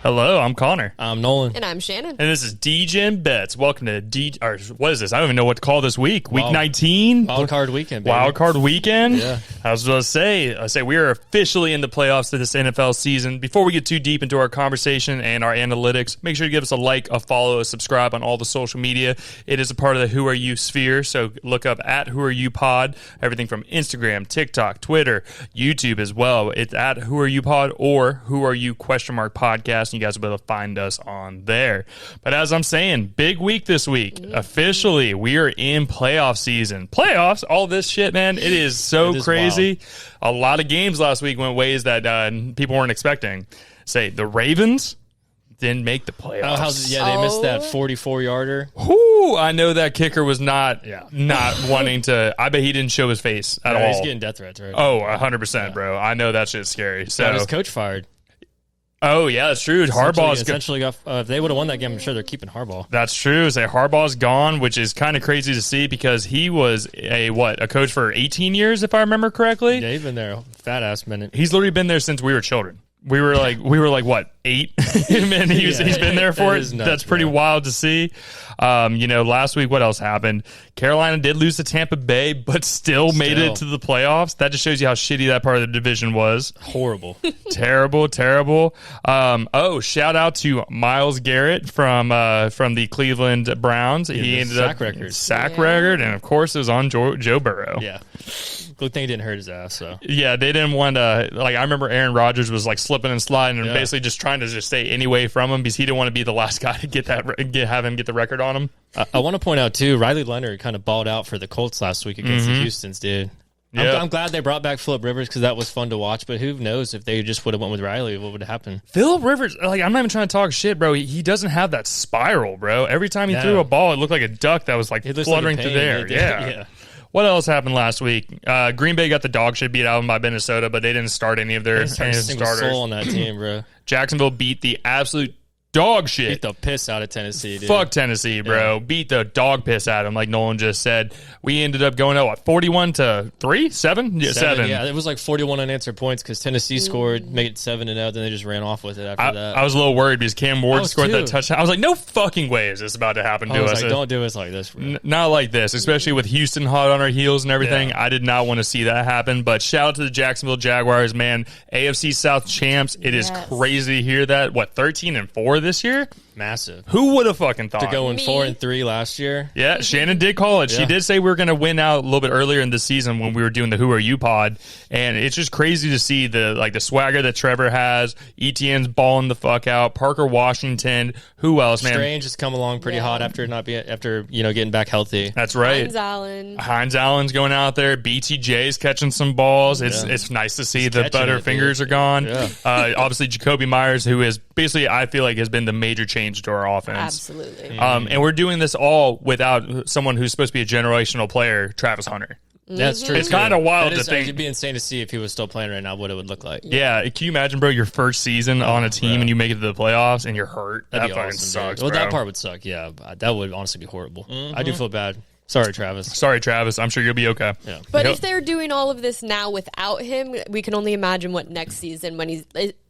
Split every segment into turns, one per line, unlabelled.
Hello, I'm Connor.
I'm Nolan.
And I'm Shannon.
And this is Degen Bets. Welcome to what is this? I don't even know what to call this week. Week 19?
Wild card weekend, baby.
Wild card weekend?
Yeah.
I was going to say we are officially in the playoffs of this NFL season. Before we get too deep into our conversation and our analytics, make sure to give us a like, a follow, a subscribe on all the social media. It is a part of the Who Are You sphere, so look up at Who Are You Pod. Everything from Instagram, TikTok, Twitter, YouTube as well. It's at Who Are You Pod or Who Are You Podcast. And you guys will be able to find us on there. But as I'm saying, big week this week. Officially, we are in playoff season. Playoffs, all this shit, man. It is so crazy. Wild. A lot of games last week went ways that people weren't expecting. Say, the Ravens didn't make the playoffs.
They missed that 44-yarder.
Whoo, I know that kicker was not wanting to. I bet he didn't show his face at all.
He's getting death threats, right?
Oh, 100%, bro. I know that shit's scary. So
got his coach fired.
Oh, yeah, that's true. Harbaugh's
essentially got, if they would have won that game, I'm sure they're keeping Harbaugh.
That's true. Say Harbaugh's gone, which is kind of crazy to see because he was a coach for 18 years, if I remember correctly.
Yeah, he's been there a fat ass minute.
He's literally been there since we were children. We were like what, 8? And he's been there for it.
Nuts,
that's pretty wild to see. Last week, what else happened? Carolina did lose to Tampa Bay, but still made it to the playoffs. That just shows you how shitty that part of the division was.
Horrible.
Terrible. Shout out to Myles Garrett from the Cleveland Browns. He ended up sack record, and of course it was on Joe Burrow.
Yeah. Good thing he didn't hurt his ass. So
yeah, they didn't want to. I remember Aaron Rodgers was slipping and sliding, and basically just trying to just stay any way from him because he didn't want to be the last guy to have him get the record on him.
I want to point out too, Riley Leonard kind of balled out for the Colts last week against the Houstons, dude. Yep. I'm glad they brought back Phillip Rivers because that was fun to watch. But who knows if they just would have went with Riley, what would have happened?
Phillip Rivers, I'm not even trying to talk shit, bro. He doesn't have that spiral, bro. Every time he threw a ball, it looked like a duck that was fluttering through the air. Yeah. What else happened last week? Green Bay got the dog shit beat out of them by Minnesota, but they didn't start any of their starters.
Soul on that team, bro.
Jacksonville beat the absolute dog shit.
Beat the piss out of Tennessee, dude.
Fuck Tennessee, bro. Yeah. Beat the dog piss out of them, like Nolan just said. We ended up going 41-3? 7? Yeah, 7.
Yeah, it was 41 unanswered points because Tennessee scored, made it 7-0, then they just ran off with it after that.
I was a little worried because Cam Ward scored that touchdown. I was like, no fucking way is this about to happen to us.
Don't do us like this.
Not like this, especially with Houston hot on our heels and everything. Yeah. I did not want to see that happen, but shout out to the Jacksonville Jaguars, man. AFC South champs. It is crazy to hear that. 13-4 this year?
Massive.
Who would have fucking thought?
To go in 4-3 last year.
Yeah, Shannon did call it. Yeah. She did say we were going to win out a little bit earlier in the season when we were doing the Who Are You pod, and it's just crazy to see the swagger that Trevor has. ETN's balling the fuck out. Parker Washington. Who else, man?
Strange has come along pretty hot after getting back healthy.
That's right. Hines Allen's going out there. BTJ's catching some balls. It's nice to see the Butterfingers are gone. Yeah. Obviously, Jacoby Myers, who is basically I feel like has been the major change to our offense.
Absolutely.
And we're doing this all without someone who's supposed to be a generational player, Travis Hunter.
That's true.
It's kind of wild to think.
It'd be insane to see if he was still playing right now, what it would look like.
Yeah. Can you imagine, bro, your first season on a team and you make it to the playoffs and you're hurt?
That'd
that
be
fucking
awesome,
sucks,
Well,
bro.
that part would suck, yeah. That would honestly be horrible. I do feel bad. Sorry, Travis.
I'm sure you'll be okay.
Yeah.
But if they're doing all of this now without him, we can only imagine what next season when he's...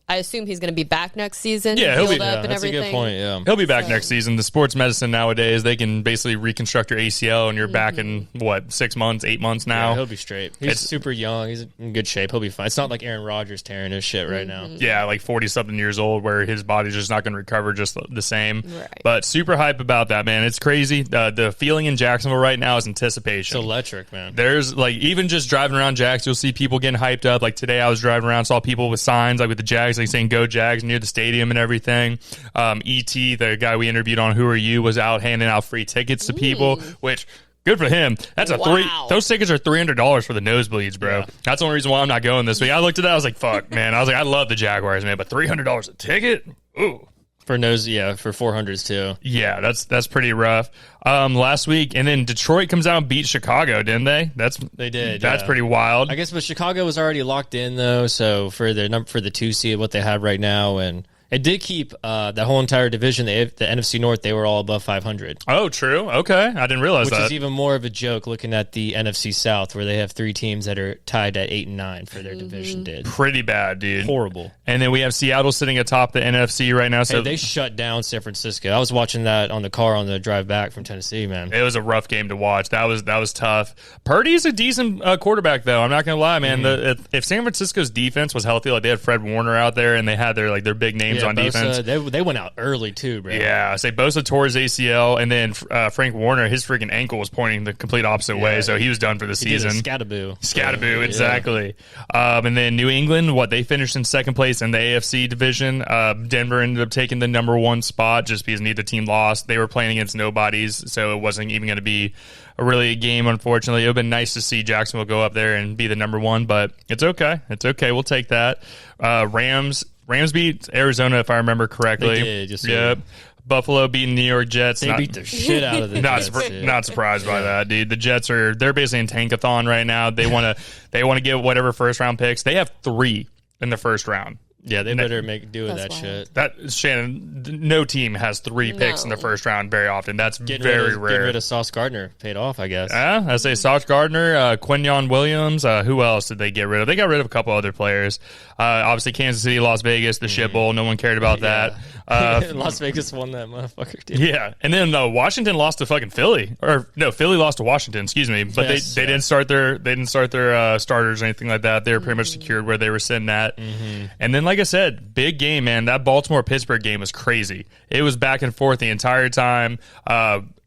I assume he's going to be back next season.
Yeah, he'll be.
That's a good point. Yeah,
he'll be back next season. The sports medicine nowadays, they can basically reconstruct your ACL, and you're back in 6 months, 8 months now.
Yeah, he'll be straight. He's super young. He's in good shape. He'll be fine. It's not like Aaron Rodgers tearing his shit right now.
Yeah, 40-something years old, where his body's just not going to recover just the same.
Right.
But super hype about that, man. It's crazy. The feeling in Jacksonville right now is anticipation.
It's electric, man.
There's even just driving around Jags, you'll see people getting hyped up. Like today, I was driving around, saw people with signs with the Jags, saying "Go Jags" near the stadium and everything. E.T., the guy we interviewed on Who Are You, was out handing out free tickets to people, which good for him. That's those tickets are $300 for the nosebleeds, bro. Yeah. That's the only reason why I'm not going this week. I looked at that, I was like, fuck, man. I was like, I love the Jaguars, man, but $300 a ticket? Ooh.
For 400s too.
Yeah, that's pretty rough. Last week, and then Detroit comes out and beat Chicago, didn't they?
They did.
That's pretty wild.
I guess, but Chicago was already locked in though. So for the 2 seed, what they have right now, and It did keep that whole entire division, the NFC North, they were all above 500.
Oh, true. Okay. I didn't realize
Which
that.
is even more of a joke looking at the NFC South, where they have 3 teams that are tied at 8 and 9 for their division.
Pretty bad, dude.
Horrible.
And then we have Seattle sitting atop the NFC right now. So
hey, they shut down San Francisco. I was watching that on the car on the drive back from Tennessee, man.
It was a rough game to watch. That was tough. Purdy's a decent quarterback, though. I'm not going to lie, man. If San Francisco's defense was healthy, like they had Fred Warner out there and they had their big names on
Bosa,
defense.
They went out early, too, bro.
Yeah, I say Bosa tore his ACL, and then Frank Warner, his freaking ankle was pointing the complete opposite way, so he was done for the season. Scattaboo, exactly. And then New England, they finished in second place in the AFC division. Denver ended up taking the number 1 spot just because neither team lost. They were playing against nobodies, so it wasn't even going to be a game, unfortunately. It would have been nice to see Jacksonville go up there and be the number 1, but it's okay. It's okay. We'll take that. Rams beat Arizona, if I remember correctly.
They did, just
yep. Buffalo beating the New York Jets.
They beat the shit out of the Jets.
Not surprised by that, dude. The Jets they're basically in tankathon right now. They want to get whatever first round picks. They have 3 in the first round.
Yeah, they better do with that shit.
That Shannon, no team has 3 picks in the first round very often. That's very rare.
Getting rid of Sauce Gardner paid off, I guess.
I say Sauce Gardner, Quinyon Williams. Who else did they get rid of? They got rid of a couple other players. Obviously, Kansas City, Las Vegas, the shit bowl. No one cared about that.
Las Vegas won that motherfucker, dude.
Yeah, and then Washington lost to fucking Philly, or no, Philly lost to Washington. Excuse me, but they didn't start their starters or anything like that. They were pretty much secured where they were sitting at. And then, like I said, big game, man. That Baltimore-Pittsburgh game was crazy. It was back and forth the entire time.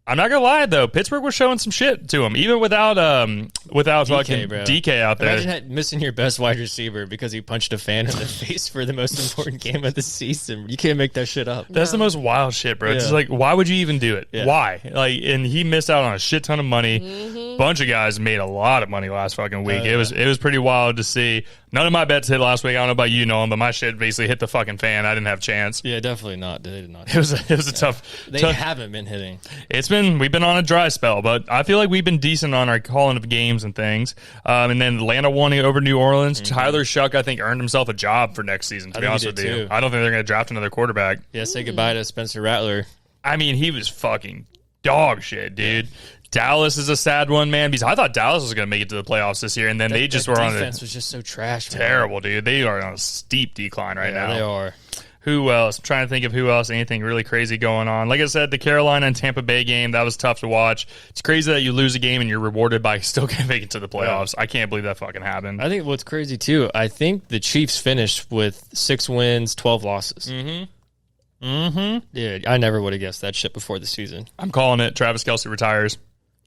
I'm not gonna lie though, Pittsburgh was showing some shit to him, even without
DK,
fucking
bro.
DK out there.
Imagine missing your best wide receiver because he punched a fan in the face for the most important game of the season. You can't make that shit up.
That's the most wild shit, bro. It's like, why would you even do it? Yeah. Why? And he missed out on a shit ton of money. Bunch of guys made a lot of money last fucking week. It was pretty wild to see. None of my bets hit last week. I don't know about you, Nolan, but my shit basically hit the fucking fan. I didn't have a chance.
Yeah, definitely not. They did not.
It was a tough.
They haven't been hitting.
We've been on a dry spell, but I feel like we've been decent on our calling of games and things. And then Atlanta won over New Orleans. Tyler Shuck, I think, earned himself a job for next season. To be honest with you, I don't think they're going to draft another quarterback.
Yeah, say goodbye to Spencer Rattler.
I mean, he was fucking dog shit, dude. Dallas is a sad one, man, because I thought Dallas was going to make it to the playoffs this year, and then they just were on
defense was just so trash.
Terrible, dude. They are on a steep decline right now.
They are.
Who else? I'm trying to think of who else. Anything really crazy going on? Like I said, the Carolina and Tampa Bay game, that was tough to watch. It's crazy that you lose a game and you're rewarded by still getting make it to the playoffs. I can't believe that fucking happened.
I think what's crazy, too, I think the Chiefs finished with 6 wins, 12 losses. Dude, I never would have guessed that shit before the season.
I'm calling it. Travis Kelce retires.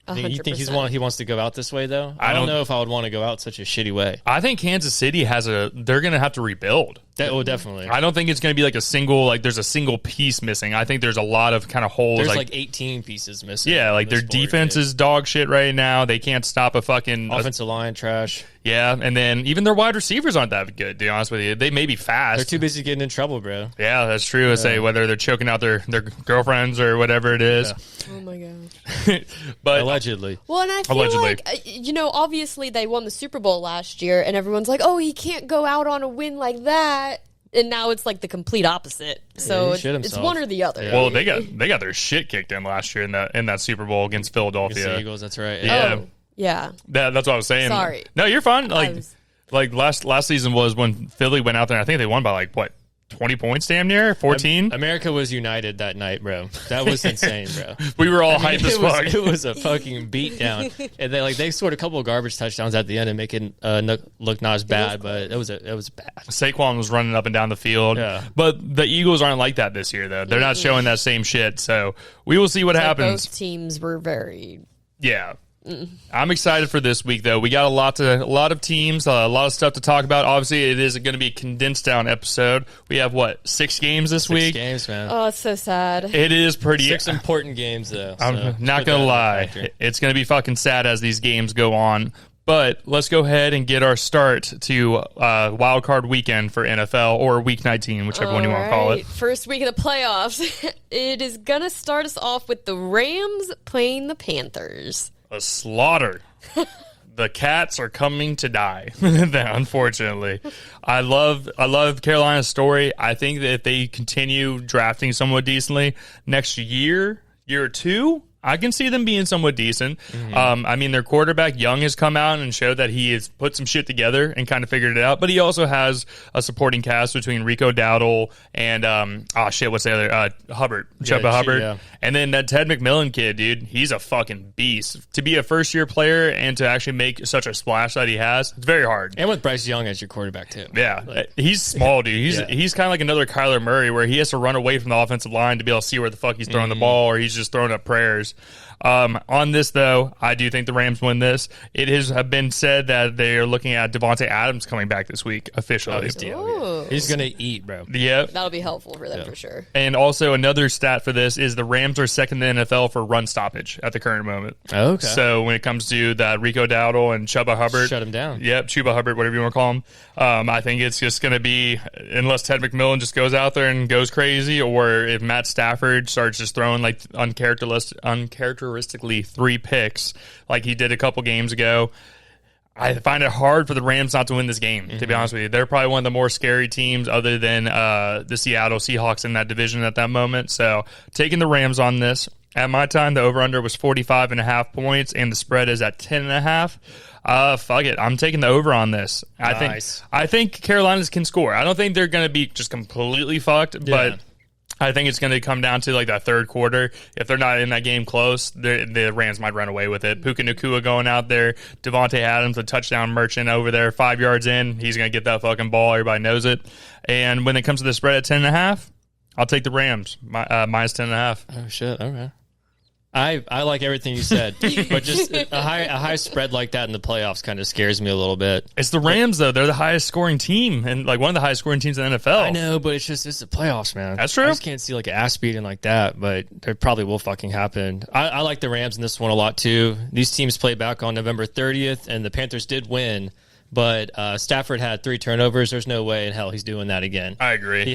You think he wants to go out this way, though? I don't know if I would want to go out such a shitty way.
I think Kansas City they're going to have to rebuild.
Definitely.
I don't think it's going to be like there's a single piece missing. I think there's a lot of kind of holes.
There's like 18 pieces missing.
Yeah, like their defense is dog shit right now. They can't stop a fucking...
Offensive line, trash.
Yeah, and then even their wide receivers aren't that good, to be honest with you. They may be fast.
They're too busy getting in trouble, bro.
Yeah, that's true. I say whether they're choking out their girlfriends or whatever it is.
Yeah. Oh, my gosh.
But
allegedly.
Well, and I feel like, obviously they won the Super Bowl last year, and everyone's like, oh, he can't go out on a win like that. And now it's like the complete opposite. So it's one or the other.
Yeah. Well, they got their shit kicked in last year in that Super Bowl against Philadelphia.
Against the Eagles, that's right.
Yeah.
Oh, yeah.
That's what I was saying.
Sorry.
No, you're fine. Like last season was when Philly went out there. I think they won by 20 points, damn near 14.
America was united that night, bro. That was insane, bro.
We were all hyped as fuck.
It was a fucking beatdown, and they scored a couple of garbage touchdowns at the end and make it look not as bad, but it was bad.
Saquon was running up and down the field, but the Eagles aren't like that this year, though. They're not showing that same shit. So we will see what happens.
Both teams were very
I'm excited for this week, though. We got a lot of teams, a lot of stuff to talk about. Obviously, it is going to be a condensed down episode. We have 6 games this week?
6 games, man.
Oh, it's so sad.
It is pretty
6 important games, though.
I'm not going to lie. It's going to be fucking sad as these games go on. But let's go ahead and get our start to Wild Card Weekend for NFL, or Week 19, whichever one you want to call it.
First week of the playoffs. It is going to start us off with the Rams playing the Panthers.
A slaughter. the cats are coming to die, unfortunately. I love Carolina's story. I think that if they continue drafting somewhat decently next year or two, I can see them being somewhat decent. I mean, their quarterback, Young, has come out and showed that he has put some shit together and kind of figured it out. But he also has a supporting cast between Rico Dowdle and, what's the other? Hubbard. Chuba Hubbard. Yeah. And then that Ted McMillan kid, dude, he's a fucking beast. To be a first-year player and to actually make such a splash that he has, it's very hard.
And with Bryce Young as your quarterback, too.
Yeah. He's small, dude. He's kind of like another Kyler Murray where he has to run away from the offensive line to be able to see where the fuck he's throwing the ball, or he's just throwing up prayers. On this, though, I do think the Rams win this. It has been said that they are looking at Devontae Adams coming back this week officially.
He's going to eat, bro.
Yep.
That'll be helpful for them for sure.
And also another stat for this is the Rams are second in the NFL for run stoppage at the current moment.
Okay.
So when it comes to that Rico Dowdle and Chuba Hubbard.
Shut him down.
Yep, Chuba Hubbard, whatever you want to call him. I think it's just going to be, unless Ted McMillan just goes out there and goes crazy, or if Matt Stafford starts just throwing like uncharacteristically 3 picks like he did a couple games ago, I find it hard for the Rams not to win this game, to be honest with you. They're probably one of the more scary teams other than the Seattle Seahawks in that division at that moment. So taking the Rams on this. At my time, the over-under was 45.5 points, and the spread is at 10.5. Fuck it. I'm taking the over on this.
Nice.
I think Carolinas can score. I don't think they're going to be just completely fucked, but I think it's going to come down to like that third quarter. If they're not in that game close, the Rams might run away with it. Puka Nacua going out there. Devontae Adams, a touchdown merchant over there, 5 yards in. He's going to get that fucking ball. Everybody knows it. And when it comes to the spread at 10.5, I'll take the Rams, minus 10.5.
Oh, shit. Okay. I like everything you said, but just a high spread like that in the playoffs kind of scares me a little bit.
It's the Rams, though. They're the highest scoring team, and like one of the highest scoring teams in the NFL.
I know, but it's the playoffs, man.
That's true.
I just can't see like an ass beating like that, but it probably will fucking happen. I like the Rams in this one a lot, too. These teams played back on November 30th, and the Panthers did win. But Stafford had 3 turnovers. There's no way in hell he's doing that again.
I agree.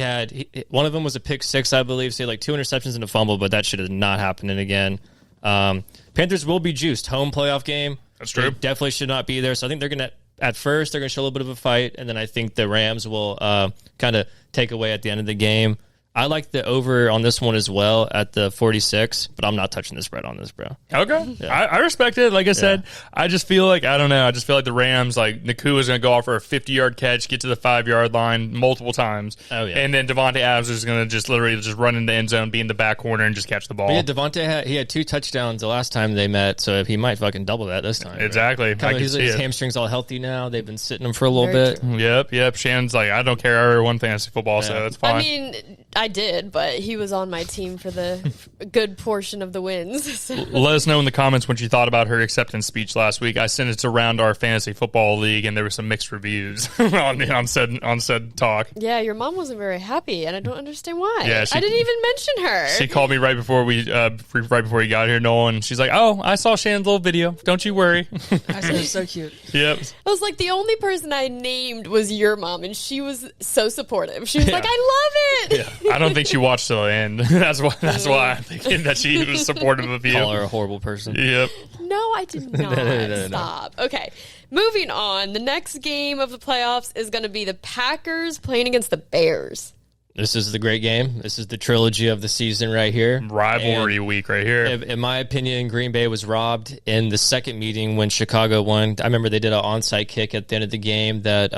One of them was a pick 6, I believe. So he had like 2 interceptions and a fumble, but that shit is not happening again. Panthers will be juiced. Home playoff game.
That's true.
They definitely should not be there. So I think they're going to, at first, they're going to show a little bit of a fight. And then I think the Rams will kind of take away at the end of the game. I like the over on this one as well at the 46, but I'm not touching the spread on this, bro.
Okay. Yeah. I respect it. Like I said, I just feel like, I don't know, I just feel like the Rams, like, Nacua is going to go off for a 50-yard catch, get to the 5-yard line multiple times. Oh, yeah. And then Devontae Adams is going to just literally just run in the end zone, be in the back corner, and just catch the ball.
But yeah, Devontae had 2 touchdowns the last time they met, so he might fucking double that this time.
Exactly.
Right? His hamstrings all healthy now. They've been sitting him for a little bit.
True.
Yep. Shannon's like, I don't care. I ever won fantasy football, so that's fine.
I mean, I did, but he was on my team for the good portion of the wins. So.
Let us know in the comments what you thought about her acceptance speech last week. I sent it around our fantasy football league, and there were some mixed reviews on said talk.
Yeah, your mom wasn't very happy, and I don't understand why.
Yeah,
I didn't even mention her.
She called me right before you got here, Nolan. She's like, "Oh, I saw Shannon's little video. Don't you worry."
I said, "It's so cute."
Yep.
I was like, the only person I named was your mom, and she was so supportive. She was like, "I love it."
Yeah. I don't think she watched till the end. That's why I'm thinking that she was supportive of you.
Call her a horrible person.
Yep.
No, I did not. No. Stop. Okay. Moving on. The next game of the playoffs is going to be the Packers playing against the Bears.
This is the great game. This is the trilogy of the season right here.
Rivalry week right here.
In my opinion, Green Bay was robbed in the second meeting when Chicago won. I remember they did an onside kick at the end of the game that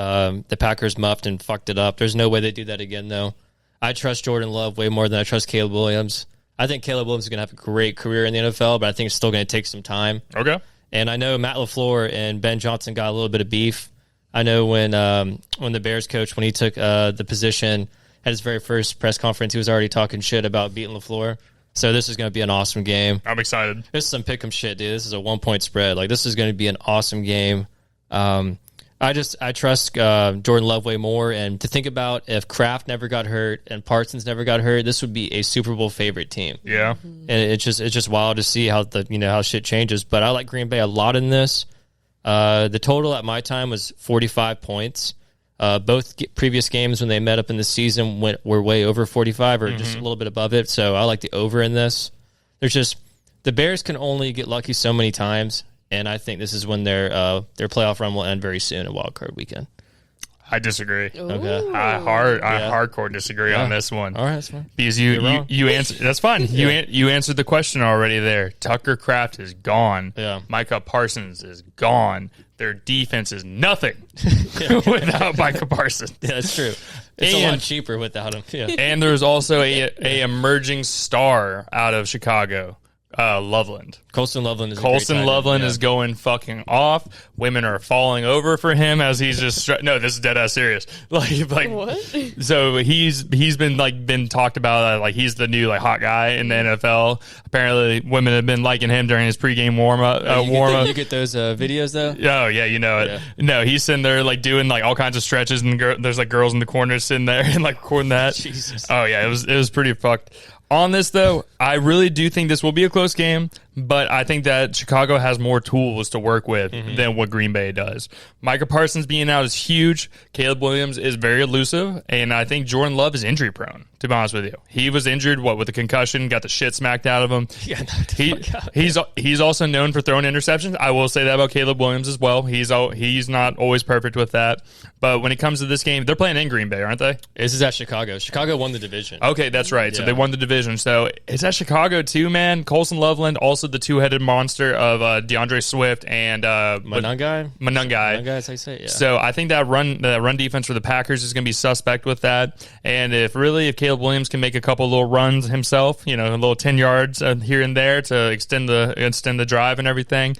the Packers muffed and fucked it up. There's no way they do that again, though. I trust Jordan Love way more than I trust Caleb Williams. I think Caleb Williams is going to have a great career in the NFL, but I think it's still going to take some time.
Okay.
And I know Matt LaFleur and Ben Johnson got a little bit of beef. I know when the Bears coach, when he took the position at his very first press conference, he was already talking shit about beating LaFleur. So this is going to be an awesome game.
I'm excited.
This is some pick'em shit, dude. This is a 1-point spread. Like, this is going to be an awesome game. I trust Jordan Love way more. And to think about, if Kraft never got hurt and Parsons never got hurt, this would be a Super Bowl favorite team.
Yeah.
And it's just wild to see how how shit changes. But I like Green Bay a lot in this. The total at my time was 45 points. Both previous games when they met up in the season were way over 45 or just a little bit above it. So I like the over in this. The Bears can only get lucky so many times. and I think this is when their playoff run will end very soon, a wild card weekend.
I disagree.
Okay.
I hardcore disagree on this one.
All right, that's fine.
Because you answered. That's fine. You answered the question already there. Tucker Kraft is gone.
Yeah.
Micah Parsons is gone. Their defense is nothing without Micah Parsons.
Yeah, that's true. It's a lot cheaper without him. Yeah.
And there's also a emerging star out of Chicago. Loveland.
Colston Loveland
is going fucking off. Women are falling over for him as he's just no, this is dead ass serious. Like
what?
So he's been talked about like he's the new like hot guy in the NFL. Apparently women have been liking him during his pregame warm up.
You get those videos though?
Oh yeah, you know it. Yeah. No, he's sitting there like doing like all kinds of stretches and there's like girls in the corner sitting there and like recording that.
Jesus.
Oh yeah, it was pretty fucked. On this, though, I really do think this will be a close game, but I think that Chicago has more tools to work with than what Green Bay does. Micah Parsons being out is huge. Caleb Williams is very elusive, and I think Jordan Love is injury prone, to be honest with you. He was injured, with a concussion, got the shit smacked out of him.
Yeah,
he's also known for throwing interceptions. I will say that about Caleb Williams as well. He's not always perfect with that. But when it comes to this game, they're playing in Green Bay, aren't they?
This is at Chicago. Chicago won the division.
Okay, that's right. Yeah. So they won the division. So it's at Chicago too, man. Colston Loveland, also the two-headed monster of DeAndre Swift and
Manungai.
That's
how you say it. Yeah.
So I think that run defense for the Packers is going to be suspect with that. And if Caleb Williams can make a couple little runs himself, a little 10 yards here and there to extend the drive and everything,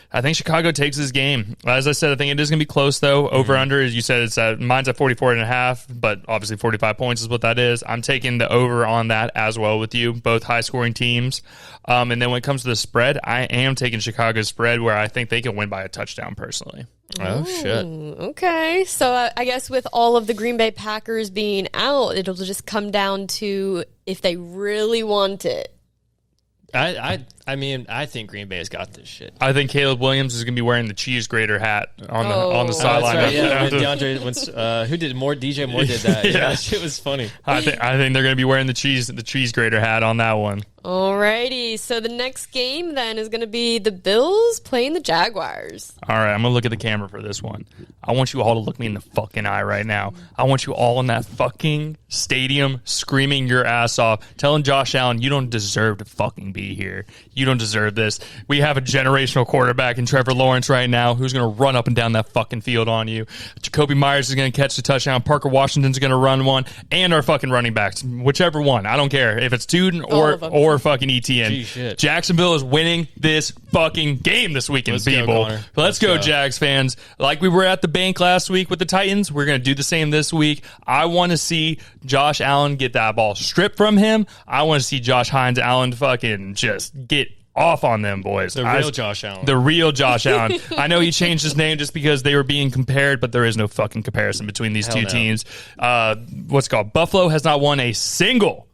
I think Chicago takes this game. As I said, I think it is going to be close, though. Over-under, as you said, mine's at 44.5, but obviously 45 points is what that is. I'm taking the over on that as well with you, both high-scoring teams. And then when it comes to the spread, I am taking Chicago's spread where I think they can win by a touchdown personally.
Oh, shit.
Okay. So I guess with all of the Green Bay Packers being out, it'll just come down to if they really want it.
I mean, I think Green Bay's got this shit.
I think Caleb Williams is going to be wearing the cheese grater hat on the sideline.
Right, yeah, DeAndre, who did more? DJ Moore did that. Yeah, that shit was funny.
I think they're going to be wearing the cheese grater hat on that one.
Alrighty, so the next game then is going to be the Bills playing the Jaguars.
All right, I'm going to look at the camera for this one. I want you all to look me in the fucking eye right now. I want you all in that fucking stadium screaming your ass off, telling Josh Allen, you don't deserve to fucking be here. You don't deserve this. We have a generational quarterback in Trevor Lawrence right now who's going to run up and down that fucking field on you. Jacoby Myers is going to catch the touchdown. Parker Washington's going to run one. And our fucking running backs. Whichever one. I don't care. If it's Tuden or fucking ETN.
Gee, shit.
Jacksonville is winning this fucking game this weekend, people. Let's go, Jags fans. Like we were at the bank last week with the Titans, we're going to do the same this week. I want to see Josh Allen get that ball stripped from him. I want to see Josh Hines Allen fucking just get off on them, boys.
The real Josh Allen.
The real Josh Allen. I know he changed his name just because they were being compared, but there is no fucking comparison between these two teams. What's it called? Buffalo has not won a single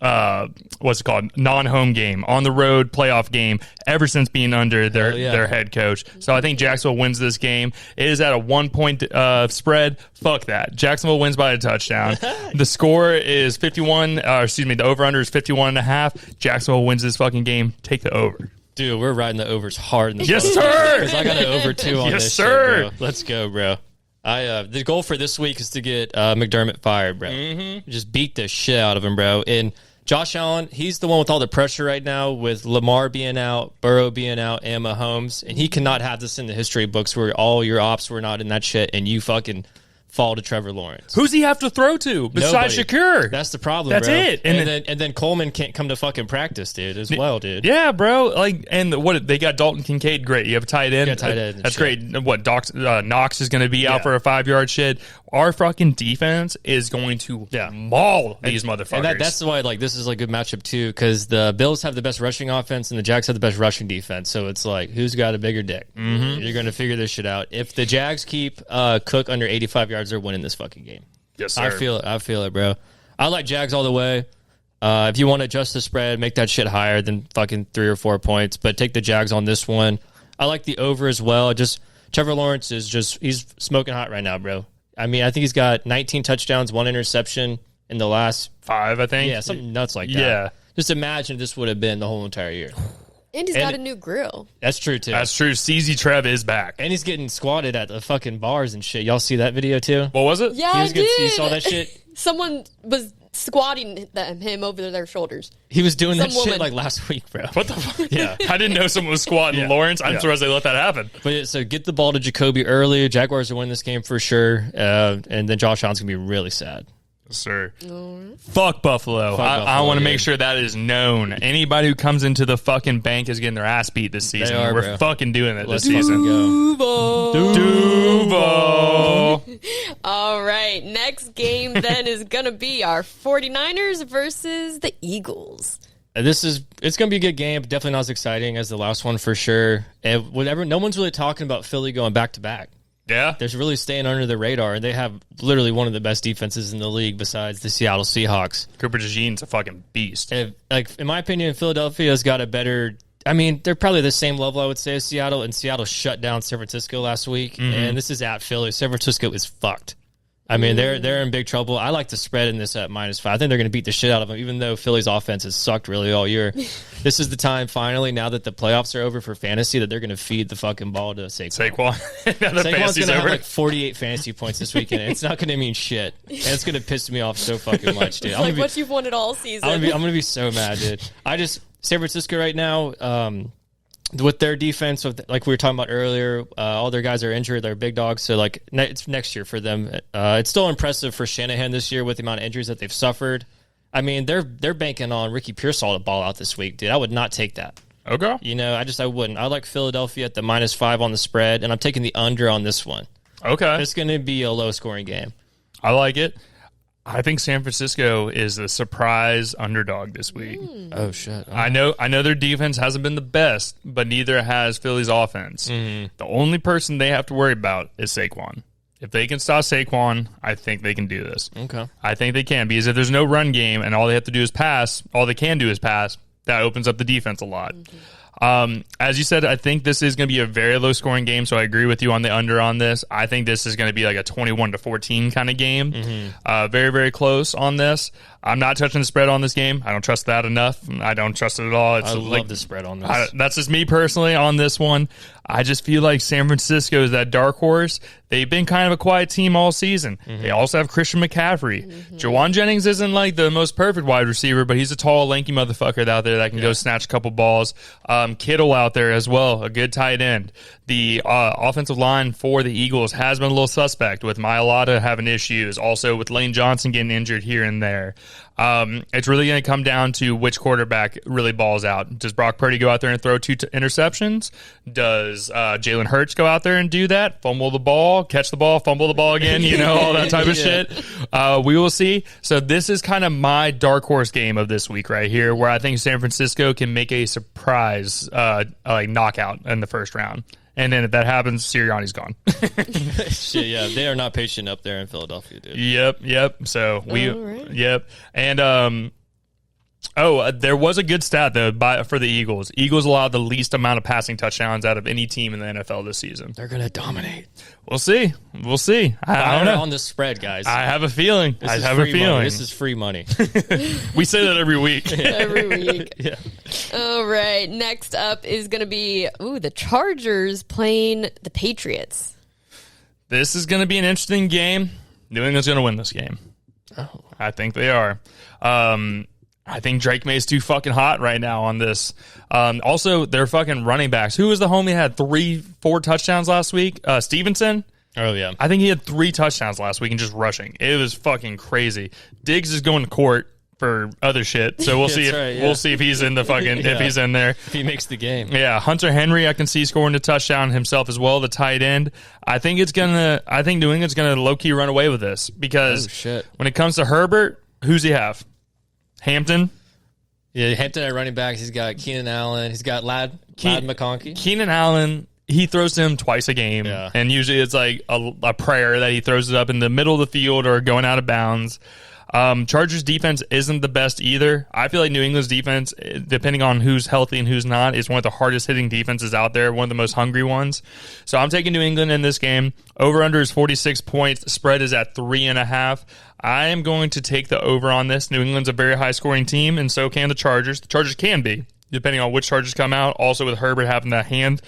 non-home game, on the road playoff game ever since being under their head coach. So I think Jacksonville wins this game. It is at a 1-point spread. Fuck that. Jacksonville wins by a touchdown. The score is 51. The over-under is 51.5. Jacksonville wins this fucking game. Take the over.
Dude, we're riding the overs hard in this.
Yes, sir.
Because I got an over 2 on
this.
Yes,
sir.
Shit, bro. Let's go, bro. The goal for this week is to get McDermott fired, bro. Mm-hmm. Just beat the shit out of him, bro. And Josh Allen, he's the one with all the pressure right now with Lamar being out, Burrow being out, and Mahomes. And he cannot have this in the history books where all your ops were not in that shit and you fucking fall to Trevor Lawrence.
Who's he have to throw to besides Shakur?
That's the problem,
That's
bro.
it.
And then Coleman can't come to fucking practice, dude, as well, dude.
Yeah, bro. What they got Dalton Kincaid, great. You have a tight end. That's great. What Knox is going to be out for a 5-yard shit. Our fucking defense is going to maul these motherfuckers.
And that's why this is a good matchup too, because the Bills have the best rushing offense and the Jags have the best rushing defense. So it's who's got a bigger dick? Mm-hmm. You're going to figure this shit out. If the Jags keep Cook under 85 yards, they're winning this fucking game.
Yes, sir.
I feel it, bro. I like Jags all the way. If you want to adjust the spread, make that shit higher than fucking 3 or 4 points, but take the Jags on this one. I like the over as well. Trevor Lawrence he's smoking hot right now, bro. I mean, I think he's got 19 touchdowns, 1 interception in the last
5, I think.
Yeah, something nuts like that.
Yeah.
Just imagine if this would have been the whole entire year.
And he's got a new grill.
That's true, too.
That's true. CZ Trev is back.
And he's getting squatted at the fucking bars and shit. Y'all see that video, too?
What was it?
Yeah, I did.
You saw that shit?
Someone was squatting him over their shoulders.
He was doing that shit like last week, bro.
What the fuck? Yeah. I didn't know someone was squatting Lawrence. I'm surprised they let that happen.
But so get the ball to Jacoby early. Jaguars will win this game for sure. And then Josh Allen's going to be really sad.
Sir. Fuck Buffalo. I want to make sure that is known. Anybody who comes into the fucking bank is getting their ass beat this season. We're fucking doing it this season. Duval.
All right. Next game then is going to be our 49ers versus the Eagles.
It's going to be a good game, but definitely not as exciting as the last one for sure. And no one's really talking about Philly going back to back.
Yeah.
They're really staying under the radar, and they have literally one of the best defenses in the league besides the Seattle Seahawks.
Cooper DeJean's a fucking beast.
In my opinion, Philadelphia's got a better... I mean, they're probably the same level, I would say, as Seattle, and Seattle shut down San Francisco last week, and this is at Philly. San Francisco is fucked. I mean, they're in big trouble. I like the spread in this at -5. I think they're going to beat the shit out of them, even though Philly's offense has sucked really all year. This is the time, finally, now that the playoffs are over for fantasy, that they're going to feed the fucking ball to Saquon. Saquon's going to have like 48 fantasy points this weekend. It's not going to mean shit. And it's going to piss me off so fucking much, dude.
It's like what you've wanted all season.
I'm going to be so mad, dude. San Francisco right now, with their defense, like we were talking about earlier, all their guys are injured. They're big dogs, so like it's next year for them. It's still impressive for Shanahan this year with the amount of injuries that they've suffered. I mean, they're banking on Ricky Pearsall to ball out this week, dude. I would not take that.
Okay.
You know, I wouldn't. I like Philadelphia at the -5 on the spread, and I'm taking the under on this one.
Okay.
It's going to be a low-scoring game.
I like it. I think San Francisco is a surprise underdog this week.
Oh, shit. Oh.
I know their defense hasn't been the best, but neither has Philly's offense. The only person they have to worry about is Saquon. If they can stop Saquon, I think they can do this.
Okay.
I think they can, because if there's no run game and all they have to do is pass, all they can do is pass, that opens up the defense a lot. As you said, I think this is going to be a very low-scoring game, so I agree with you on the under on this. I think this is going to be like a 21-14 kind of game. Very, very close on this. I'm not touching the spread on this game. I don't trust that enough. I don't trust it at all.
I love the spread on this.
That's just me personally on this one. I just feel like San Francisco is that dark horse. They've been kind of a quiet team all season. They also have Christian McCaffrey. Jawan Jennings isn't like the most perfect wide receiver, but he's a tall, lanky motherfucker out there that can go snatch a couple balls. Kittle out there as well, a good tight end. The offensive line for the Eagles has been a little suspect, with Mailata having issues, also with Lane Johnson getting injured here and there. It's really going to come down to which quarterback really balls out. Does Brock Purdy go out there and throw 2 interceptions? Does Jalen Hurts go out there and do that? Fumble the ball, catch the ball, fumble the ball again, all that type of shit. We will see. So this is kind of my dark horse game of this week right here, where I think San Francisco can make a surprise knockout in the first round. And then if that happens, Sirianni's gone.
Shit, yeah. They are not patient up there in Philadelphia, dude.
Yep. So yep. And there was a good stat though for the Eagles. Eagles allowed the least amount of passing touchdowns out of any team in the NFL this season.
They're gonna dominate.
We'll see. I don't know
on the spread, guys.
I have a feeling.
This is free money.
We say that every week.
Every week.
Yeah.
All right. Next up is going to be the Chargers playing the Patriots.
This is going to be an interesting game. New England's going to win this game.
Oh,
I think they are. I think Drake May's too fucking hot right now on this. Also, their fucking running backs. Who was the homie that had 3-4 touchdowns last week? Stevenson?
Oh, yeah.
I think he had 3 touchdowns last week and just rushing. It was fucking crazy. Diggs is going to court for other shit, so we'll see. We'll see if he's in the fucking if he's in there.
If he makes the game.
Yeah, Hunter Henry, I can see scoring a touchdown himself as well. The tight end. I think New England's gonna low key run away with this because when it comes to Herbert, who's he have? Hampton.
Yeah, Hampton at running backs. He's got Keenan Allen. He's got Ladd McConkey.
Keenan Allen. He throws to him twice a game, and usually it's like a prayer that he throws it up in the middle of the field or going out of bounds. Chargers defense isn't the best either. I feel like New England's defense, depending on who's healthy and who's not, is one of the hardest hitting defenses out there, one of the most hungry ones. So I'm taking New England in this game. Over under is 46 points. Spread is at 3.5. I am going to take the over on this. New England's a very high scoring team, and so can the Chargers. The Chargers can be. depending on which charges come out. Also with Herbert having that hand.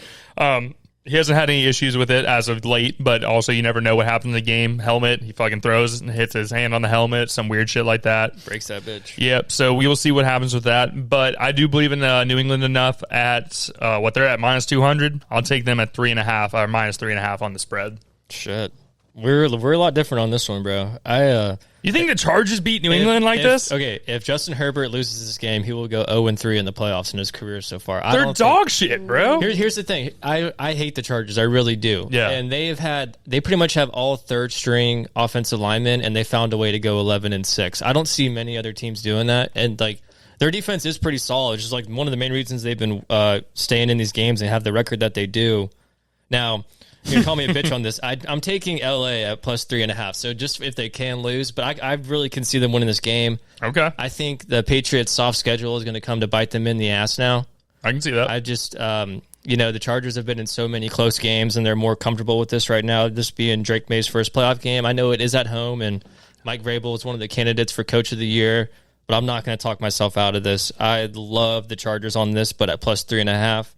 He hasn't had any issues with it as of late, but also you never know what happens in the game. Helmet, he fucking throws and hits his hand on the helmet, some weird shit like that.
Breaks that bitch.
Yep, so we will see what happens with that. But I do believe in New England enough at what they're at, minus 200. I'll take them at 3.5 or minus 3.5 on the spread.
Shit. We're a lot different on this one, bro.
You think the Chargers beat New England like this?
Okay, if Justin Herbert loses this game, he will go 0-3 in the playoffs in his career so far.
They're dog shit, bro.
Here's the thing. I hate the Chargers. I really do.
Yeah.
And they pretty much have all third string offensive linemen, and they found a way to go 11-6. I don't see many other teams doing that. And like their defense is pretty solid. It's just like one of the main reasons they've been staying in these games and have the record that they do. Now, you can call me a bitch on this. I'm taking LA at plus 3.5. So just if they can lose, but I really can see them winning this game.
Okay.
I think the Patriots' soft schedule is going to come to bite them in the ass now.
I can see that.
I just, the Chargers have been in so many close games, and they're more comfortable with this right now. This being Drake May's first playoff game. I know it is at home, and Mike Vrabel is one of the candidates for Coach of the Year, but I'm not going to talk myself out of this. I love the Chargers on this, but at plus 3.5.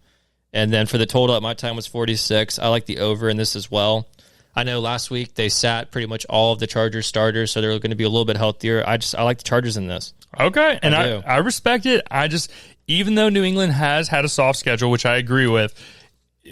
And then for the total, at my time was 46. I like the over in this as well. I know last week they sat pretty much all of the Chargers starters, so they're going to be a little bit healthier. I like the Chargers in this.
Okay, and I respect it. Even though New England has had a soft schedule, which I agree with,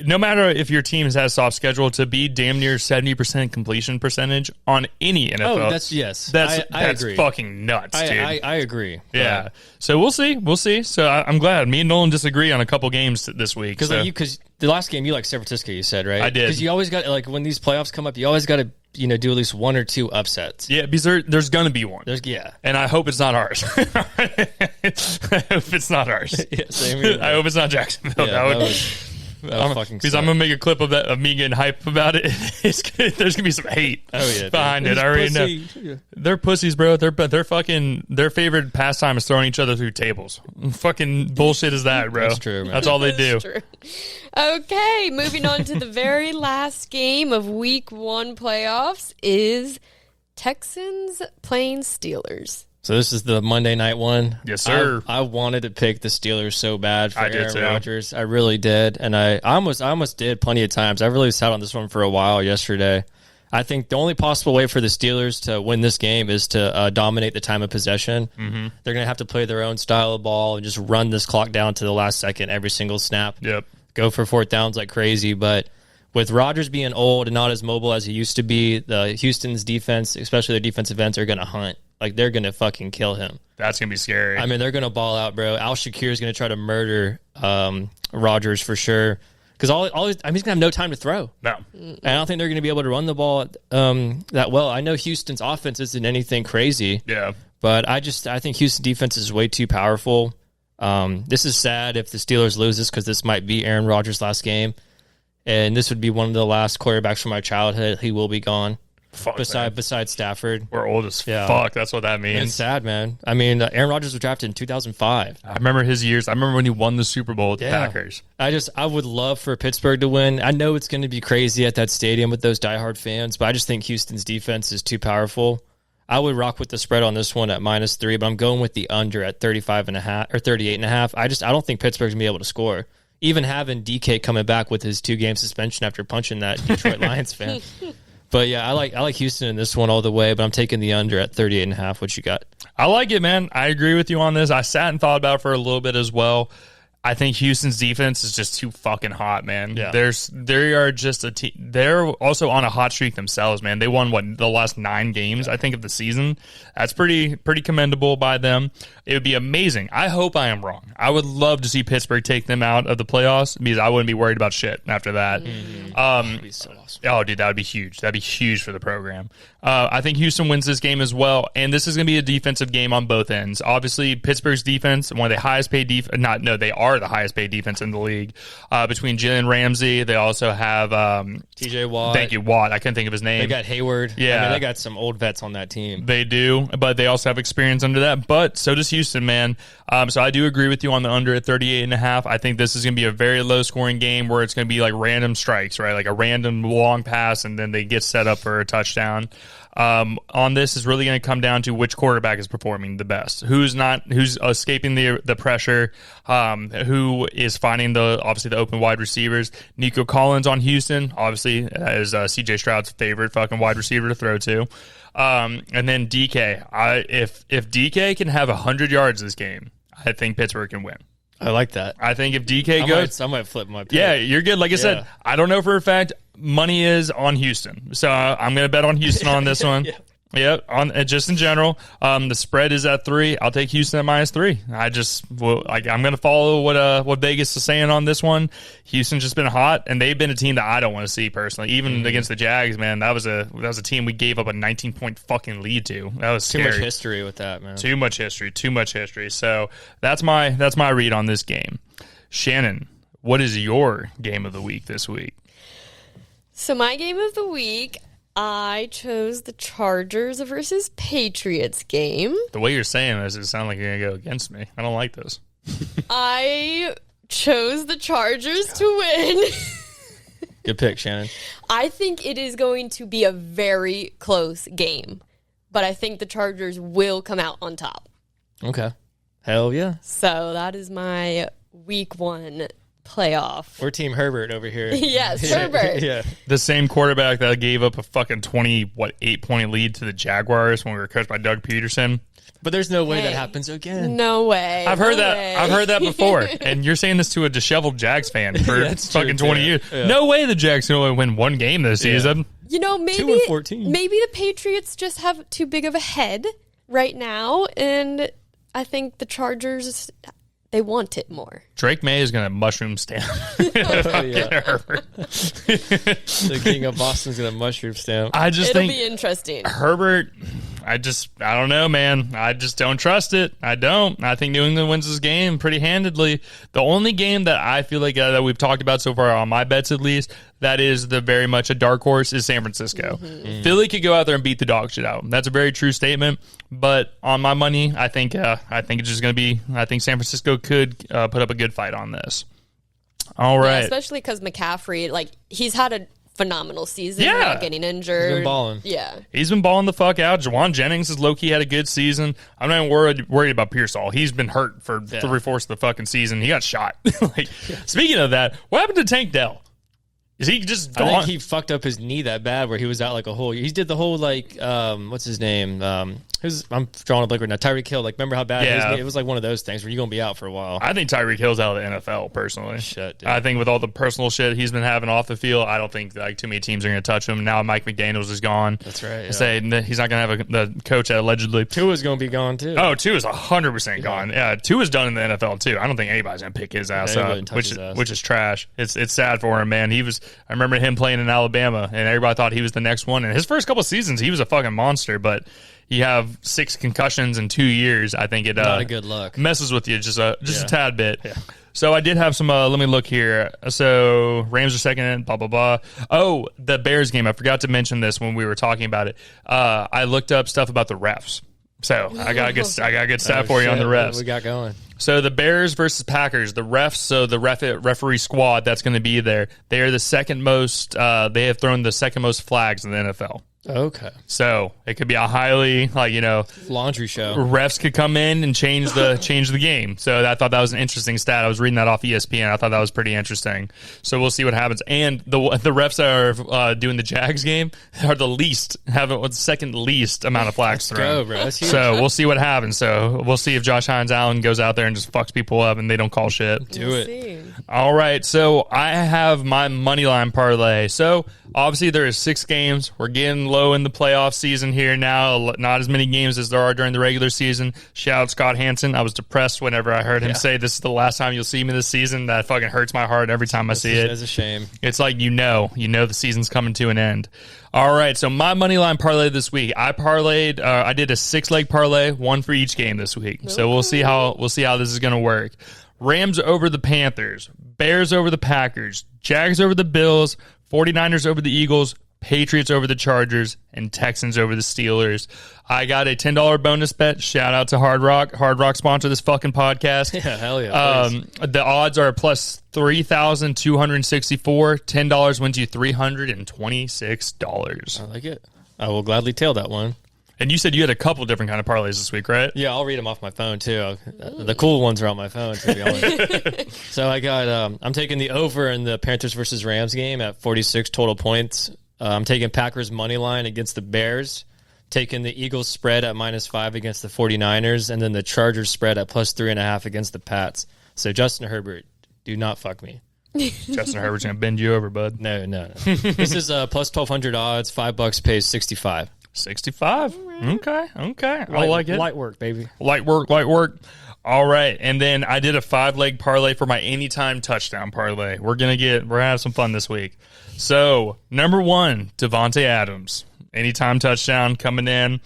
no matter if your team has had a soft schedule, to be damn near 70% completion percentage on any NFL.
I agree.
Fucking nuts, dude.
I agree.
Yeah. So we'll see. So I'm glad. Me and Nolan disagree on a couple games this week.
Because the last game you like San Francisco, you said, right?
I did.
Because you always got, like, when these playoffs come up, you always got to do at least one or two upsets.
Yeah, because there's going to be one. And I hope it's not ours. I hope it's not ours.
Yeah, same here.
I hope it's not Jacksonville.
Yeah,
because I'm gonna make a clip of that of me getting hype about it. There's gonna be some hate behind it. I already know. Yeah. They're pussies, bro. They're fucking. Their favorite pastime is throwing each other through tables. Fucking bullshit is that, bro?
That's true, man.
That's all they do.
True. Okay, moving on to the very last game of Week 1 playoffs is Texans playing Steelers.
So this is the Monday night one.
Yes, sir.
I wanted to pick the Steelers so bad for Aaron Rodgers. I really did, and I almost did plenty of times. I really sat on this one for a while yesterday. I think the only possible way for the Steelers to win this game is to dominate the time of possession. Mm-hmm. They're going to have to play their own style of ball and just run this clock down to the last second every single snap.
Yep.
Go for fourth downs like crazy, but with Rodgers being old and not as mobile as he used to be, the Houston's defense, especially their defensive ends, are going to hunt. Like, they're going to fucking kill him.
That's going to be scary.
I mean, they're going to ball out, bro. Al Shakir is going to try to murder Rodgers for sure. Because he's going to have no time to throw.
No.
And I don't think they're going to be able to run the ball that well. I know Houston's offense isn't anything crazy.
Yeah.
But I think Houston defense is way too powerful. This is sad if the Steelers lose this, because this might be Aaron Rodgers' last game. And this would be one of the last quarterbacks from my childhood. He will be gone. Besides Stafford.
We're old as fuck. That's what that means.
It's sad, man. I mean, Aaron Rodgers was drafted in 2005.
I remember his years. I remember when he won the Super Bowl with the Packers.
I would love for Pittsburgh to win. I know it's going to be crazy at that stadium with those diehard fans, but I just think Houston's defense is too powerful. I would rock with the spread on this one at -3, but I'm going with the under at 35.5 or 38.5. I don't think Pittsburgh's going to be able to score. Even having DK coming back with his 2-game suspension after punching that Detroit Lions fan. But yeah, I like Houston in this one all the way, but I'm taking the under at 38.5. What you got?
I like it, man. I agree with you on this. I sat and thought about it for a little bit as well. I think Houston's defense is just too fucking hot, man.
Yeah.
They are just a team. They're also on a hot streak themselves, man. They won the last 9 games, I think, of the season. That's pretty commendable by them. It would be amazing. I hope I am wrong. I would love to see Pittsburgh take them out of the playoffs, because I wouldn't be worried about shit after that.
That'd be so awesome.
Oh, dude, that would be huge. That'd be huge for the program. I think Houston wins this game as well, and this is going to be a defensive game on both ends. Obviously, Pittsburgh's defense, one of the highest paid they are the highest paid defense in the league. Between Jalen Ramsey, they also have
TJ Watt.
Thank you, Watt. I couldn't think of his name.
They got Hayward.
Yeah.
I mean, they got some old vets on that team.
They do, but they also have experience under that. But so does Houston, man. So I do agree with you on the under at 38.5. I think this is going to be a very low-scoring game where it's going to be like random strikes, right? Like a random long pass, and then they get set up for a touchdown. on this is really going to come down to which quarterback is performing the best, who's escaping the pressure, who is finding obviously the open wide receivers. Nico Collins on Houston, obviously, is CJ Stroud's favorite fucking wide receiver to throw to. And then DK. If DK can have 100 yards this game, I think Pittsburgh can win.
I like that.
I think if DK goes...
I might flip my pick.
Yeah, you're good. Like I said, I don't know for a fact. Money is on Houston. So I'm going to bet on Houston on this one. Yeah, just in general. The spread is at 3. I'll take Houston at -3. I'm going to follow what Vegas is saying on this one. Houston's just been hot, and they've been a team that I don't want to see personally. Even against the Jags, man, that was a team we gave up a 19-point fucking lead to. That was scary.
Too much history with that, man.
Too much history. So that's my read on this game. Shannon, what is your game of the week this week?
So my game of the week, I chose the Chargers versus Patriots game.
The way you're saying this, it sounds like you're going to go against me. I don't like this.
I chose the Chargers to win.
Good pick, Shannon.
I think it is going to be a very close game, but I think the Chargers will come out on top.
Okay. Hell yeah.
So that is my week 1 playoff.
We're Team Herbert over here.
Yes, Herbert.
Yeah.
The same quarterback that gave up a fucking 8-point lead to the Jaguars when we were coached by Doug Peterson.
But there's no way that happens again.
No way.
I've heard that before. And you're saying this to a disheveled Jags fan for fucking 20 years. Yeah. No way the Jags can only win one game this season.
You know, maybe the Patriots just have too big of a head right now, and I think the Chargers, they want it more.
Drake May is going to mushroom stamp.
The king of Boston's going to mushroom stamp.
It'll be interesting.
Herbert, I don't know, man. I just don't trust it. I don't. I think New England wins this game pretty handedly. The only game that I feel like that we've talked about so far on my bets, at least, that is the very much a dark horse is San Francisco. Philly could go out there and beat the dog shit out. That's a very true statement. But on my money, I think it's just going to be. I think San Francisco could put up a good fight on this. All right,
especially because McCaffrey, he's had a phenomenal season without getting injured.
He's been balling.
Yeah,
he's been balling the fuck out. Jawan Jennings has low-key had a good season. I'm not even worried about Pearsall. He's been hurt for 3/4 of the fucking season. He got shot. Speaking of that, what happened to Tank Dell? Is he just gone?
I think he fucked up his knee that bad where he was out a whole year. He did the whole what's his name? I'm drawing a blank right now. Tyreek Hill. Remember how bad his knee? It was one of those things where you're going to be out for a while.
I think Tyreek Hill's out of the NFL, personally.
Shit, dude.
I think with all the personal shit he's been having off the field, I don't think too many teams are going to touch him. Now Mike McDaniels is gone.
That's right. Yeah.
Say he's not going to have the coach that allegedly.
Tua's going to be gone, too.
Oh, Tua's 100% gone. Yeah, Tua's done in the NFL, too. I don't think anybody's going to pick his ass up, which is trash. It's sad for him, man. I remember him playing in Alabama, and everybody thought he was the next one. And his first couple seasons, he was a fucking monster, but you have 6 concussions in 2 years. I think it
not a good look.
Messes with you just a tad bit. Yeah. So I did have some. Let me look here. So Rams are second in. Blah blah blah. Oh, the Bears game. I forgot to mention this when we were talking about it. I looked up stuff about the refs. So I got a good stat for you on the refs.
What we got going?
So the Bears versus Packers, the refs, so the referee squad that's going to be there, they are the second most, they have thrown the second most flags in the NFL.
Okay.
So it could be a highly,
laundry show.
Refs could come in and change the game. So I thought that was an interesting stat. I was reading that off ESPN. I thought that was pretty interesting. So we'll see what happens. And the refs that are doing the Jags game are the second least amount of flags thrown.
Go, bro. That's huge.
So we'll see what happens. So we'll see if Josh Hines Allen goes out there and just fucks people up and they don't call shit.
Do it.
See.
All right. So I have my money line parlay. So obviously there is 6 games. We're getting low in the playoff season here now. Not as many games as there are during the regular season. Shout out Scott Hansen. I was depressed whenever I heard him say this is the last time you'll see me this season. That fucking hurts my heart every time I see it.
It's a shame.
It's like you know the season's coming to an end. All right, so my money line parlay this week. I parlayed. I did a 6-leg parlay, 1 for each game this week. So we'll see how this is going to work. Rams over the Panthers, Bears over the Packers, Jags over the Bills, 49ers over the Eagles, Patriots over the Chargers, and Texans over the Steelers. I got a $10 bonus bet. Shout out to Hard Rock. Hard Rock sponsor this fucking podcast.
Yeah, hell yeah.
The odds are plus 3,264. $10 wins you $326.
I like it. I will gladly tail that one.
And you said you had a couple different kind of parlays this week, right?
Yeah, I'll read them off my phone too. The cool ones are on my phone, to be honest. So I got, I'm taking the over in the Panthers versus Rams game at 46 total points. I'm taking Packers money line against the Bears, taking the Eagles spread at -5 against the 49ers, and then the Chargers spread at +3.5 against the Pats. So Justin Herbert, do not fuck me.
Justin Herbert's going to bend you over, bud.
No. This is plus 1,200 odds. $5 pays 65.
65. Okay. I like it.
Light work, baby.
Light work. All right. And then I did a 5-leg parlay for my anytime touchdown parlay. We're going to have some fun this week. So, number 1, Devontae Adams. Anytime touchdown coming in.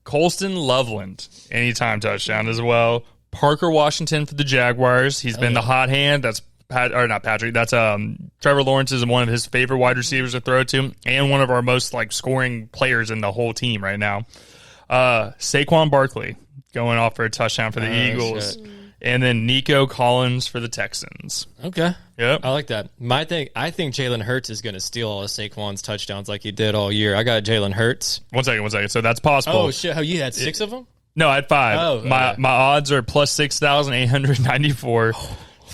Colston Loveland. Anytime touchdown as well. Parker Washington for the Jaguars. He's been the hot hand. That's not Patrick. That's Trevor Lawrence is one of his favorite wide receivers to throw to, and one of our most scoring players in the whole team right now. Saquon Barkley going off for a touchdown for the Eagles, and then Nico Collins for the Texans.
Okay,
yep,
I like that. I think Jalen Hurts is going to steal all of Saquon's touchdowns like he did all year. I got Jalen Hurts.
One second. So that's possible.
Oh shit! How you had 6 of them?
No, I had 5.
Oh,
my odds are plus 6,894.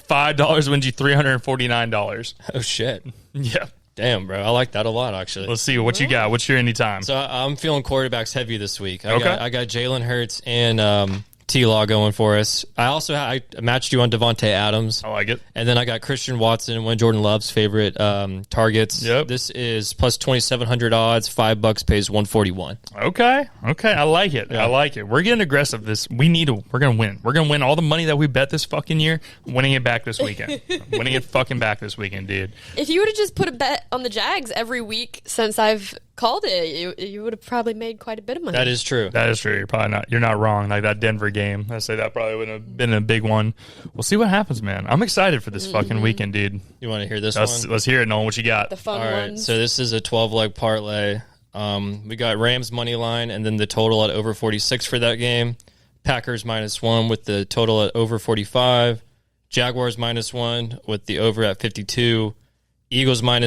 $5 wins you $349.
Oh, shit.
Yeah.
Damn, bro. I like that a lot, actually.
Let's see what you got. What's your anytime?
So I'm feeling quarterbacks heavy this week. I got Jalen Hurts and T-Law going for us. I matched you on Devontae Adams.
I like it.
And then I got Christian Watson, one of Jordan Love's favorite targets.
Yep.
This is plus 2,700 odds. $5 pays 141.
Okay. I like it. Yeah. I like it. We're getting aggressive. We're going to win. We're going to win all the money that we bet this fucking year. Winning it back this weekend. Winning it fucking back this weekend, dude.
If you would have just put a bet on the Jags every week since I've called it, you would have probably made quite a bit of money.
That is true.
You're not wrong. Like that Denver game, I say that probably would have been a big one. We'll see what happens, man. I'm excited for this fucking weekend, dude.
You want to hear this one?
Let's hear it, Nolan. What you got?
The fun
All right,
ones.
so this is a 12-leg parlay. We got Rams money line and then the total at over 46 for that game. Packers -1 with the total at over 45. Jaguars -1 with the over at 52. Eagles spread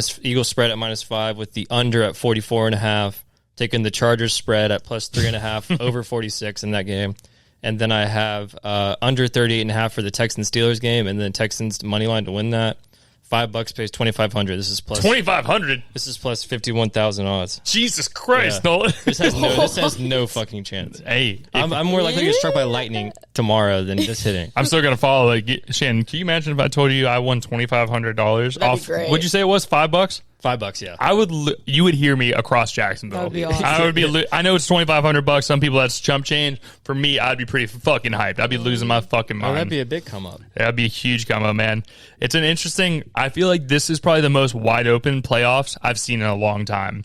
at -5 with the under at 44.5. Taking the Chargers spread at plus 3.5 over 46 in that game. And then I have under 38.5 for the Texans Steelers game, and then Texans money line to win that. $5 pays 2,500. This is plus
2,500.
This is plus 51,000 odds.
Jesus Christ, Nolan.
This has no fucking chance.
Hey,
I'm more likely to get struck by lightning tomorrow than this hitting.
I'm still gonna follow. Shannon, can you imagine if I told you I won $2,500 off?
Great.
What'd you say it was? $5?
$5, yeah.
You would hear me across Jacksonville.
That would be awesome.
I know it's $2,500. Some people that's chump change. For me, I'd be pretty fucking hyped. I'd be losing my fucking mind.
Oh, that'd be a big come up.
That'd be a huge come up, man. It's an interesting. I feel like this is probably the most wide open playoffs I've seen in a long time.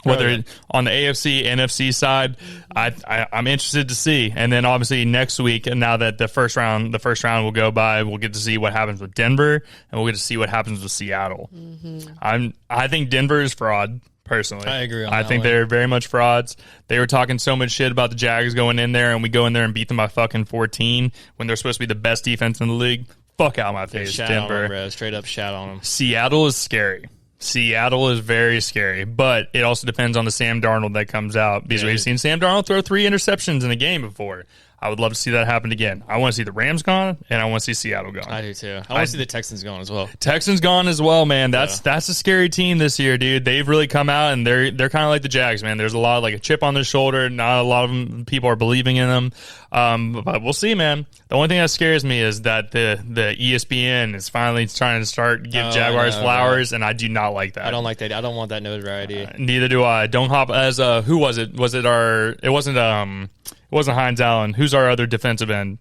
Whether on the AFC, NFC side, I'm interested to see. And then obviously next week, and now that the first round will go by, we'll get to see what happens with Denver, and we'll get to see what happens with Seattle. Mm-hmm. I think Denver is fraud. Personally,
I agree on
I
that
think
one.
they're very much frauds. They were talking so much shit about the Jags going in there, and we go in there and beat them by fucking 14 when they're supposed to be the best defense in the league. Fuck out my face, Denver.
On them, bro. Straight up shout on them.
Seattle is scary. Seattle is very scary, but it also depends on the Sam Darnold that comes out because we've seen Sam Darnold throw 3 interceptions in a game before. I would love to see that happen again. I want to see the Rams gone, and I want to see Seattle gone.
I do too. I want to see the Texans gone as well.
Texans gone as well, man. That's a scary team this year, dude. They've really come out, and they're kind of like the Jags, man. There's a lot of a chip on their shoulder. Not a lot of people are believing in them, but we'll see, man. The only thing that scares me is that the ESPN is finally trying to start give Jaguars flowers, and I do not like that.
I don't like that. I don't want that notoriety.
Neither do I. Don't hop as who was it? Was it our? It wasn't It wasn't Hines Allen. Who's our other defensive end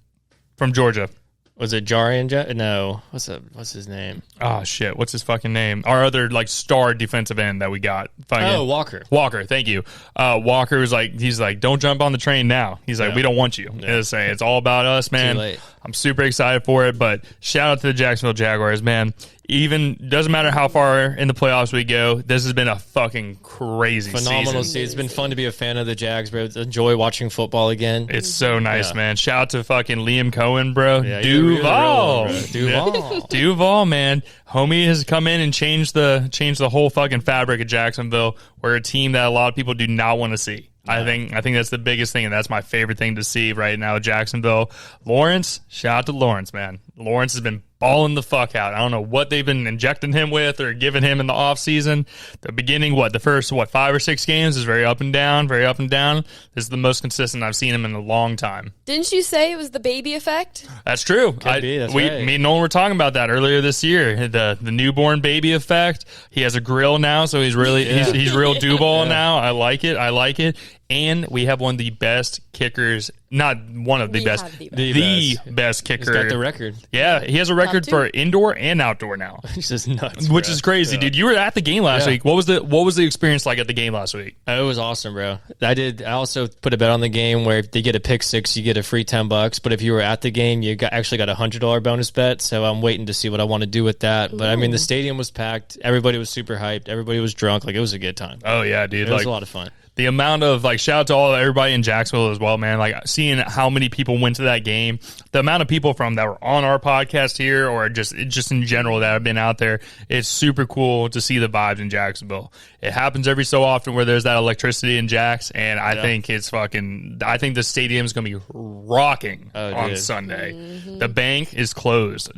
from Georgia?
Was it Jarian? No. What's his name?
Oh, shit. What's his fucking name? Our other, star defensive end that we got.
Walker.
Walker, thank you. Walker was he's like, don't jump on the train now. He's like, we don't want you.
Yeah.
It's all about us, man.
Too late.
I'm super excited for it. But shout out to the Jacksonville Jaguars, man. Even doesn't matter how far in the playoffs we go. This has been a fucking crazy
phenomenal season. It's been fun to be a fan of the Jags, bro. Enjoy watching football again.
It's so nice, man. Shout out to fucking Liam Cohen, bro.
Yeah,
Duval.
Really Duval.
Duval, man. Homie has come in and changed the whole fucking fabric of Jacksonville. We're a team that a lot of people do not want to see. I think that's the biggest thing, and that's my favorite thing to see right now, Jacksonville. Lawrence, shout out to Lawrence, man. Lawrence has been balling the fuck out. I don't know what they've been injecting him with or giving him in the offseason. The beginning, the first 5 or 6 games is very up and down, very up and down. This is the most consistent I've seen him in a long time.
Didn't you say it was the baby effect?
That's true.
Could be, that's right.
Me and Nolan were talking about that earlier this year. The newborn baby effect. He has a grill now, so he's really he's real Duval now. I like it. And we have one of the best kickers, not one of the best, the best kicker.
He's got the record.
Yeah, he has a record for indoor and outdoor now.
He's just nuts,
which is crazy, dude. You were at the game last week. What was the experience like at the game last week?
It was awesome, bro. I also put a bet on the game where if they get a pick six, you get a free $10. But if you were at the game, you actually got a $100 bonus bet. So I'm waiting to see what I want to do with that. But I mean, the stadium was packed. Everybody was super hyped. Everybody was drunk. Like, it was a good time.
Oh yeah, dude.
It was a lot of fun.
The amount of shout out to everybody in Jacksonville as well, man. Like, seeing how many people went to that game, the amount of people that were on our podcast here or just in general that have been out there, it's super cool to see the vibes in Jacksonville. It happens every so often where there's that electricity in Jacks, and I think I think the stadium is going to be rocking on Sunday. Mm-hmm. The bank is closed.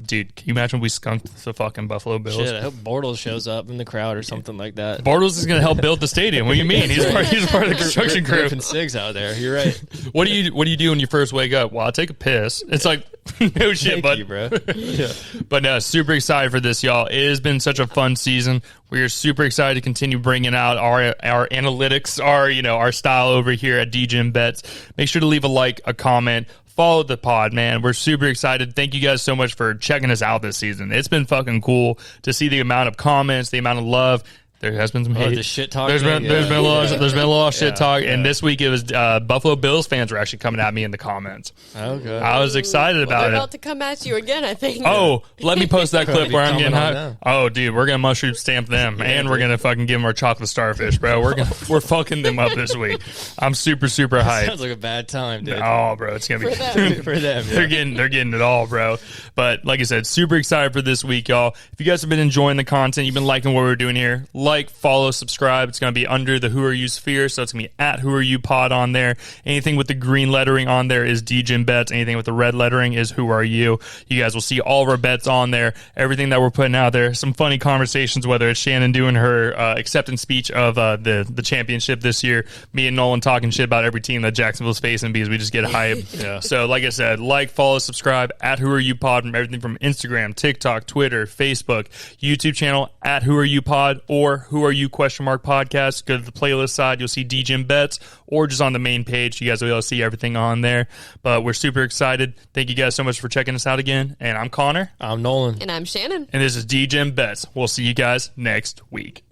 Dude, can you imagine if we skunked the fucking Buffalo Bills?
Shit, I hope Bortles shows up in the crowd or something like that.
Bortles is going to help build the stadium. What do you mean? He's part of the construction crew.
Griffin Siggs out there. You're right.
What do you do when you first wake up? Well, I take a piss. It's like no shit,
Thank you, bro. Yeah.
But no, super excited for this, y'all. It has been such a fun season. We are super excited to continue bringing out our analytics, our style over here at Degen Bets. Make sure to leave a like, a comment. Follow the pod, man. We're super excited. Thank you guys so much for checking us out this season. It's been fucking cool to see the amount of comments, the amount of love. There has been some hate.
The shit talk.
There's been a lot of shit talk, and this week it was Buffalo Bills fans were actually coming at me in the comments.
Okay.
I was excited about it.
They're about to come at you again, I think.
Oh, let me post that clip where I'm getting hot. Oh, dude, we're gonna mushroom stamp them, and we're gonna fucking give them our chocolate starfish, bro. We're fucking them up this week. I'm super hyped.
Sounds like a bad time, dude.
Oh, bro, it's gonna be
for them.
They're getting it all, bro. But like I said, super excited for this week, y'all. If you guys have been enjoying the content, you've been liking what we're doing here, follow, subscribe. It's going to be under the Who Are You sphere, so it's going to be at Who Are You Pod on there. Anything with the green lettering on there is Degen Bets. Anything with the red lettering is Who Are You. You guys will see all of our bets on there, everything that we're putting out there. Some funny conversations, whether it's Shannon doing her acceptance speech of the championship this year, me and Nolan talking shit about every team that Jacksonville's facing because we just get hype. So like I said, follow, subscribe at Who Are You Pod from everything from Instagram, TikTok, Twitter, Facebook, YouTube channel at Who Are You Pod or Who Are You podcast. Go to the playlist side, you'll see Degen Bets, or just on the main page, you guys will be able to see everything on there. But we're super excited. Thank you guys so much for checking us out again. And I'm Connor.
I'm Nolan.
And I'm Shannon.
And this is Degen Bets. We'll see you guys next week.